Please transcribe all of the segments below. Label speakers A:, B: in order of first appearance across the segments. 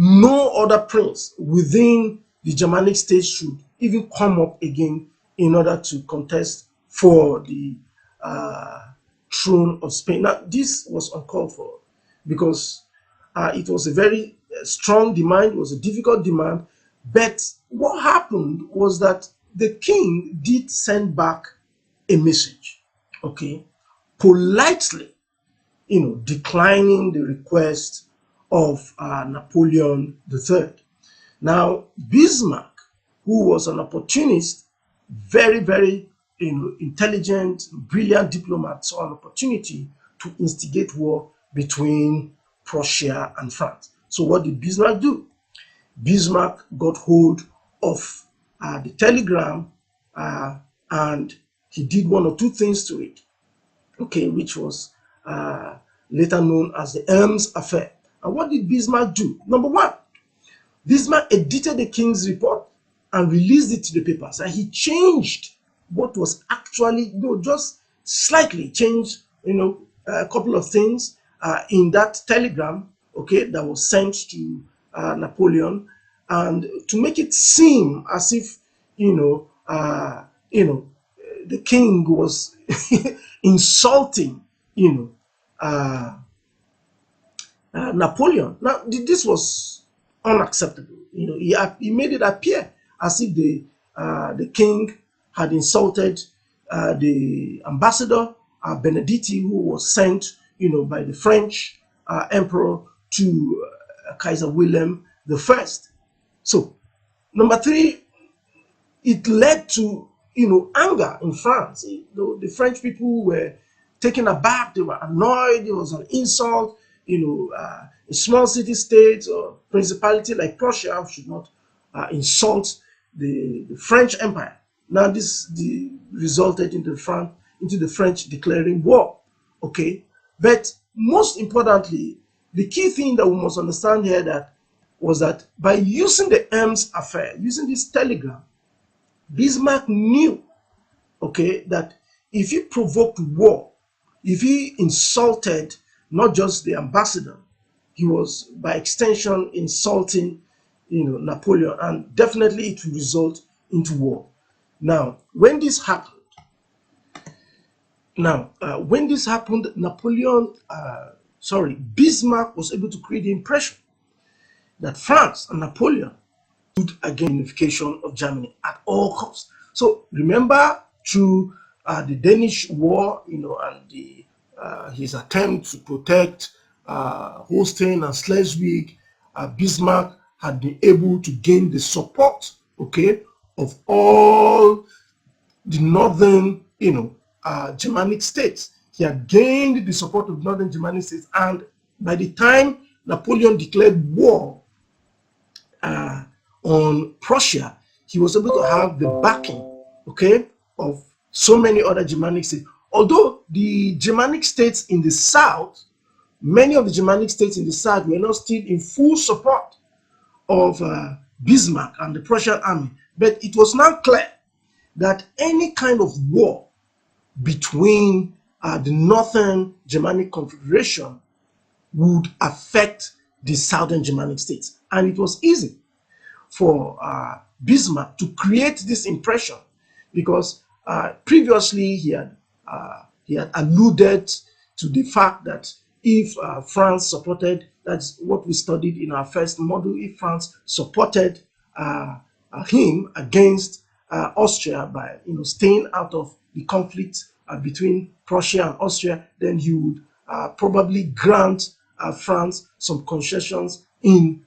A: no other prince within the Germanic states should even come up again in order to contest for the uh, throne of Spain. Now, this was uncalled for because it was a very strong demand, it was a difficult demand. But what happened was that the king did send back a message, okay, politely, declining the request of Napoleon III. Now, Bismarck, who was an opportunist, very, very intelligent, brilliant diplomat, saw an opportunity to instigate war between Prussia and France. So what did Bismarck do? Bismarck got hold of the telegram and he did one or two things to it, okay, which was later known as the Elms Affair. And what did Bismarck do? Number one, Bismarck edited the king's report and released it to the papers. And he changed what was actually, just slightly changed, a couple of things in that telegram, okay, that was sent to Napoleon, and to make it seem as if, the king was insulting, Napoleon. Now, this was unacceptable. He made it appear as if the king had insulted the ambassador Benedetti, who was sent, by the French emperor to Kaiser Wilhelm I. So, number three, it led to anger in France. The French people were taken aback, they were annoyed, it was an insult. A small city state or principality like Prussia should not insult the French Empire. Now this resulted into the French declaring war. Okay, but most importantly, the key thing that we must understand here was that by using the Elms Affair, using this telegram, Bismarck knew, okay, that if he provoked war, if he insulted not just the ambassador, he was by extension insulting, Napoleon, and definitely it will result into war. Now, when this happened, Bismarck was able to create the impression that France and Napoleon stood against unification of Germany at all costs. So remember, through the Danish War, and his attempt to protect Holstein and Schleswig, Bismarck had been able to gain the support, okay, of all the northern, Germanic states. He had gained the support of northern Germanic states, and by the time Napoleon declared war on Prussia, he was able to have the backing, okay, of so many other Germanic states. Although the Germanic states in the south, many of the Germanic states in the south were not still in full support of Bismarck and the Prussian army, but it was now clear that any kind of war between the northern Germanic confederation would affect the southern Germanic states. And it was easy for Bismarck to create this impression because previously he had alluded to the fact that if France supported, that's what we studied in our first module, if France supported him against Austria by staying out of the conflict between Prussia and Austria, then he would probably grant France some concessions in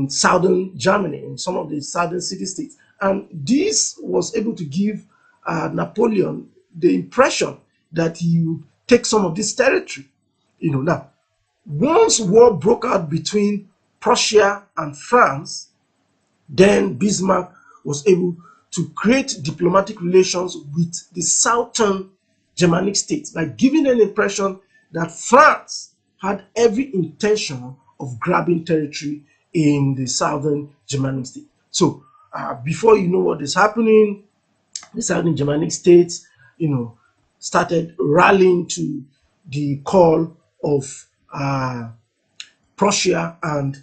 A: southern Germany, in some of the southern city-states. And this was able to give Napoleon the impression that he would take some of this territory. Now, once war broke out between Prussia and France, then Bismarck was able to create diplomatic relations with the southern Germanic states by giving an impression that France had every intention of grabbing territory in the southern Germanic states. So before you know what is happening, the southern Germanic states, started rallying to the call of Prussia, and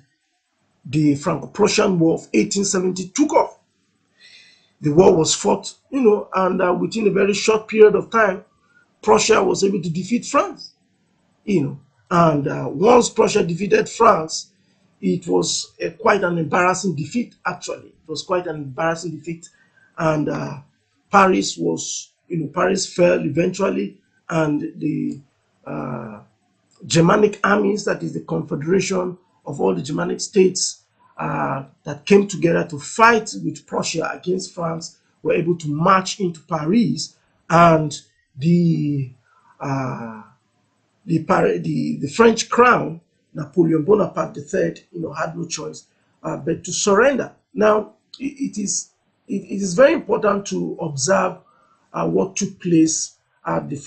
A: the Franco-Prussian War of 1870 took off. The war was fought, and within a very short period of time, Prussia was able to defeat France, and once Prussia defeated France, it was quite an embarrassing defeat. Actually, it was quite an embarrassing defeat, and Paris fell eventually, and the Germanic armies, that is the confederation of all the Germanic states that came together to fight with Prussia against France, were able to march into Paris, and the the French crown, Napoleon Bonaparte III, had no choice but to surrender. Now, it is very important to observe what took place at the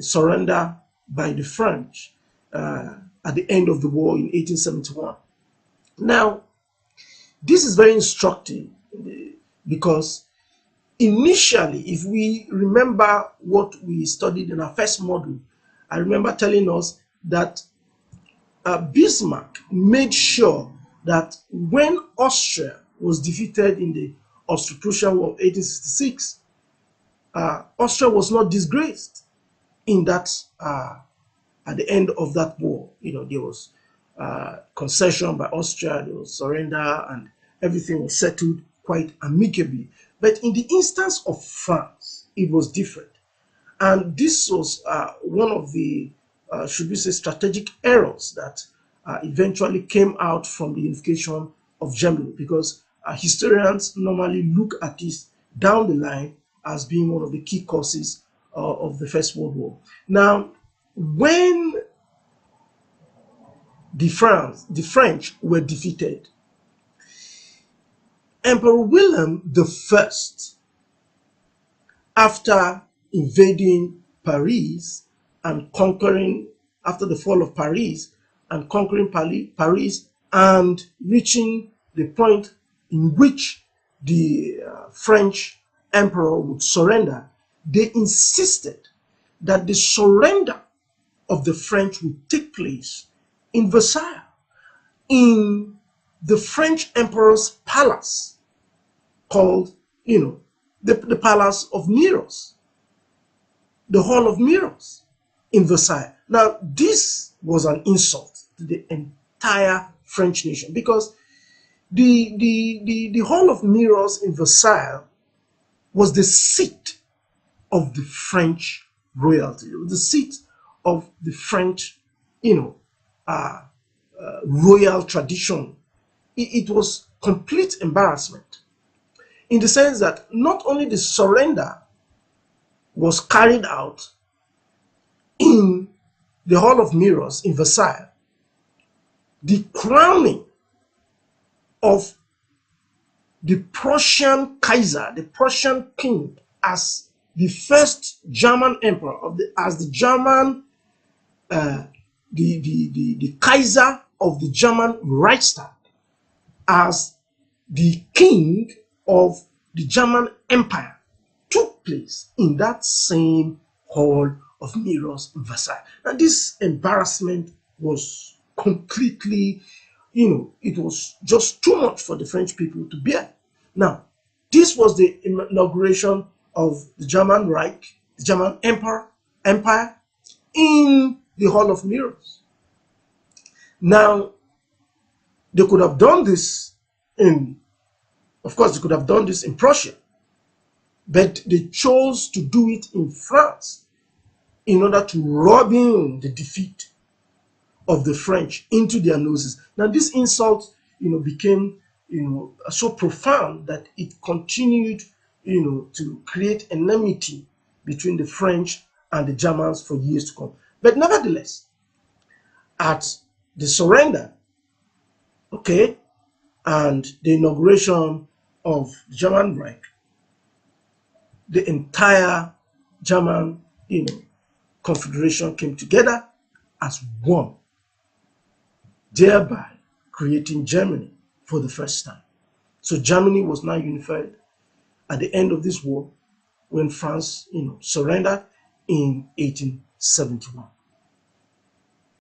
A: surrender by the French at the end of the war in 1871. Now, this is very instructive because initially, if we remember what we studied in our first module, I remember telling us that Bismarck made sure that when Austria was defeated in the Austro-Prussian War of 1866, Austria was not disgraced in that at the end of that war. There was concession by Austria, there was surrender, and everything was settled quite amicably. But in the instance of France, it was different. And this was one of the, should we say, strategic errors that eventually came out from the unification of Germany, because historians normally look at this down the line as being one of the key causes of the First World War. Now, when the French were defeated, Emperor William I, after invading Paris and conquering, after the fall of Paris and conquering Paris and reaching the point in which the French emperor would surrender, they insisted that the surrender of the French would take place in Versailles, in the French emperor's palace, called, the Palace of Mirrors, the Hall of Mirrors in Versailles. Now, this was an insult to the entire French nation, because the Hall of Mirrors in Versailles was the seat of the French royalty. It was the seat of the French, royal tradition. It was complete embarrassment, in the sense that not only the surrender was carried out in the Hall of Mirrors in Versailles, the crowning of the Prussian Kaiser, the Prussian king, as the first German emperor, as the German, the Kaiser of the German Reichstag, as the king of the German Empire, took place in that same Hall of Mirrors in Versailles. And this embarrassment was completely, it was just too much for the French people to bear. Now, this was the inauguration of the German Reich, the German Empire in the Hall of Mirrors. Now, they could have done this of course, they could have done this in Prussia, but they chose to do it in France in order to rub in the defeat of the French into their noses. Now, this insult, became, so profound that it continued, to create enmity between the French and the Germans for years to come. But nevertheless, at the surrender, and the inauguration of the German Reich, the entire German, confederation came together as one, thereby creating Germany for the first time. So Germany was now unified at the end of this war, when France, surrendered in 1871.